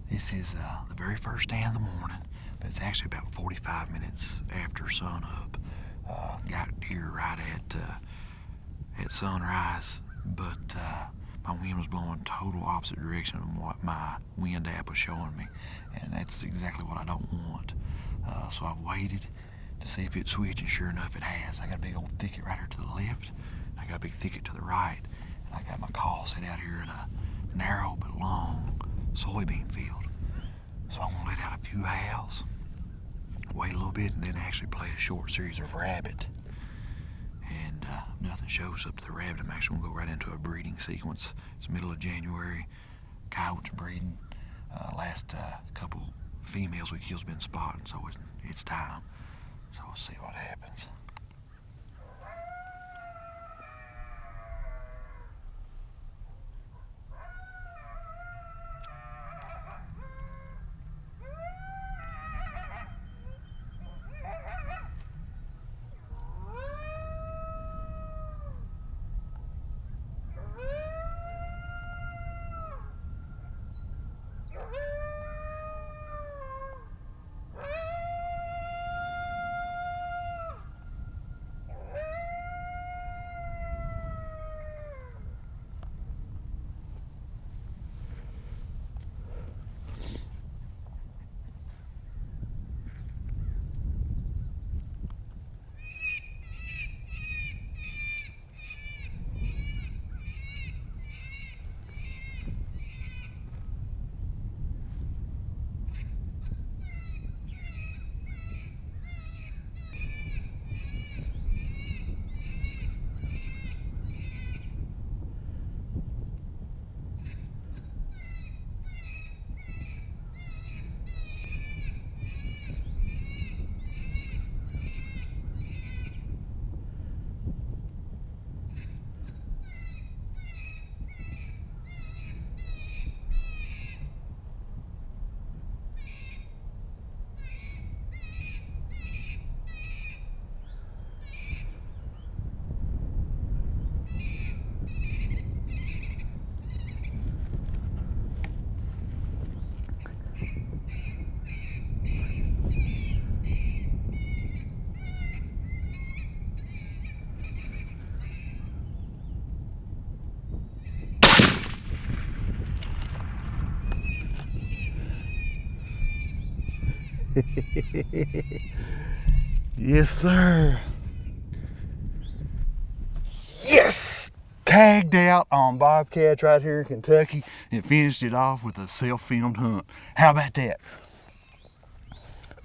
This is the very first day of the morning, but it's actually about 45 minutes after sun up. Got here right at sunrise, but my wind was blowing total opposite direction from what my wind app was showing me, and that's exactly what I don't want. So I waited to see if it'd switch, and sure enough it has. I got a big old thicket right here to the left, I got a big thicket to the right, and I got my call set out here in a narrow but long soybean field. So I'm gonna let out a few howls, wait a little bit, and then actually play a short series of rabbit. And if nothing shows up to the rabbit, I'm actually gonna go right into a breeding sequence. It's middle of January, coyotes are breeding. Last couple females we killed's been spotting, so it's time. So we'll see what happens. Yes, sir. Yes! Tagged out on bobcats right here in Kentucky and finished it off with a self-filmed hunt. How about that?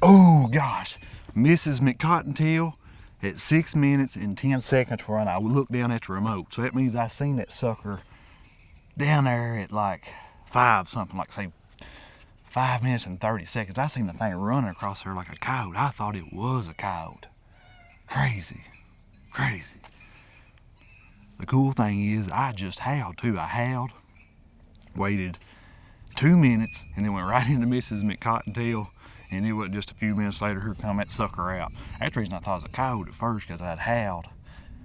Oh gosh, Mrs. McCottontail at 6 minutes and 10 seconds when I looked down at the remote. So that means I seen that sucker down there at like 5 something, like say 5 minutes and 30 seconds. I seen the thing running across there like a coyote. I thought it was a coyote. Crazy, crazy. The cool thing is I just howled too. I howled, waited 2 minutes, and then went right into Mrs. McCottontail, and it wasn't just a few minutes later, here come that sucker out. That's the reason I thought it was a coyote at first, because I'd howled.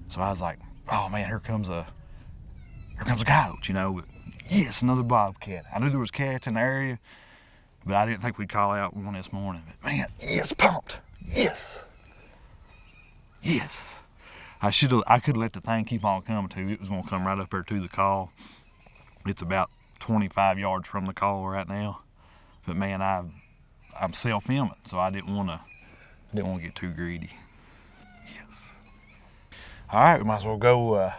So I was like, oh man, here comes a coyote, you know. But yes, another bobcat. I knew there was cats in the area, but I didn't think we'd call out one this morning. But man, yes, pumped. Yes. Yes. I could let the thing keep on coming to. It was gonna come right up there to the call. It's about 25 yards from the call right now. But man, I'm self-filming, so I didn't wanna get too greedy. Yes. All right, we might as well go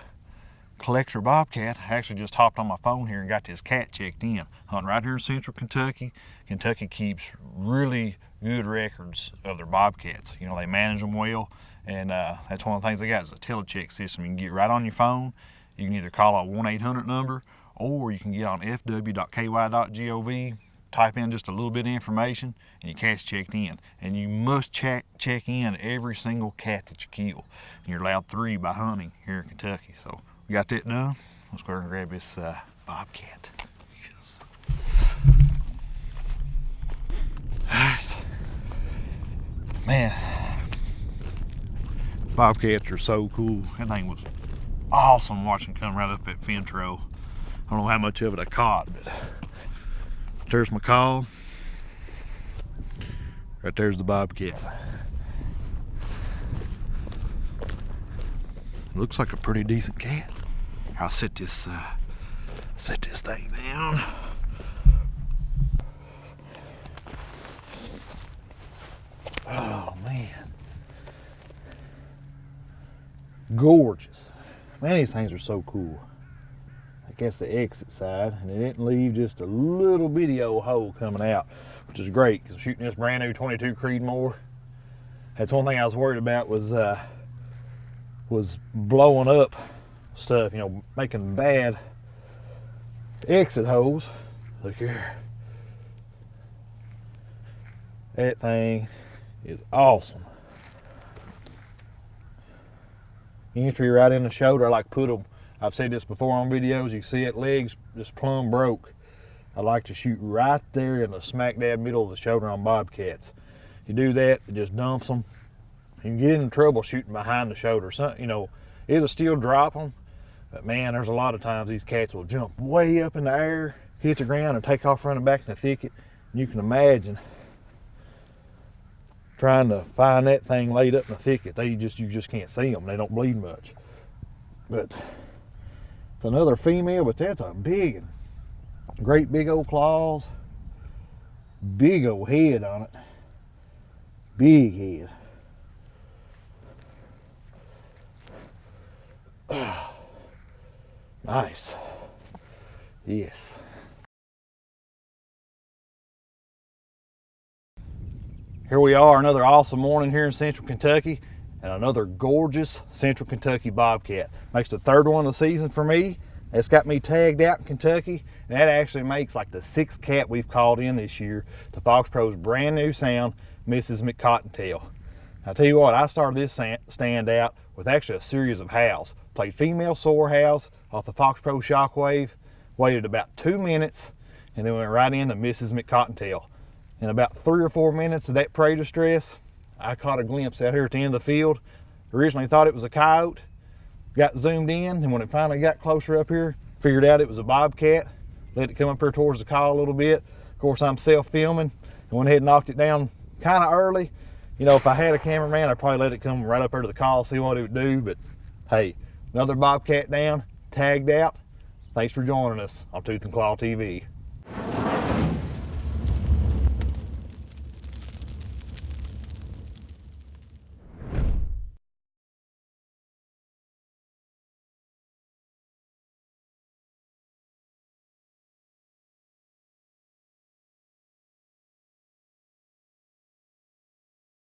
collect our bobcat. I actually just hopped on my phone here and got this cat checked in. Hunting right here in central Kentucky. Kentucky keeps really good records of their bobcats. You know, they manage them well, and that's one of the things they got is a telecheck system. You can get right on your phone. You can either call a 1-800 number, or you can get on fw.ky.gov, type in just a little bit of information, and your cat's checked in. And you must check in every single cat that you kill. And you're allowed 3 by hunting here in Kentucky. So we got that done. Let's go ahead and grab this bobcat. Yes. All right. Man, bobcats are so cool. That thing was awesome watching come right up at Fintro. I don't know how much of it I caught, but There's my call. Right there's the bobcat. Looks like a pretty decent cat. I'll set this thing down. Oh man, gorgeous. Man, these things are so cool. I guess the exit side, and it didn't leave just a little bitty old hole coming out, which is great because I'm shooting this brand new 22 Creedmoor. That's one thing I was worried about was blowing up stuff, you know, making bad exit holes. Look here. That thing is awesome. Entry right in the shoulder. I like put them, I've said this before on videos, you can see it, legs just plumb broke. I like to shoot right there in the smack dab middle of the shoulder on bobcats. You do that, it just dumps them. You can get into trouble shooting behind the shoulder. You know, it'll still drop them, but man, there's a lot of times these cats will jump way up in the air, hit the ground, and take off running back in the thicket. And you can imagine trying to find that thing laid up in the thicket. You just can't see them. They don't bleed much. But it's another female, but that's a big one. Great big old claws, big old head on it, big head. Nice. Yes. Here we are, another awesome morning here in Central Kentucky, and another gorgeous Central Kentucky bobcat. Makes the third one of the season for me. That's got me tagged out in Kentucky, and that actually makes like the 6th cat we've called in this year to Fox Pro's brand new sound, Mrs. McCottontail. I'll tell you what, I started this stand out with actually a series of howls. Played female soar howls off the Fox Pro Shockwave, waited about 2 minutes, and then went right into Mrs. McCottontail. In about 3 or 4 minutes of that prey distress, I caught a glimpse out here at the end of the field. Originally thought it was a coyote, got zoomed in, and when it finally got closer up here, figured out it was a bobcat, let it come up here towards the call a little bit. Of course, I'm self-filming, and went ahead and knocked it down kind of early. You know, if I had a cameraman, I'd probably let it come right up here to the call, see what it would do, but hey, another bobcat down, tagged out. Thanks for joining us on Tooth and Claw TV.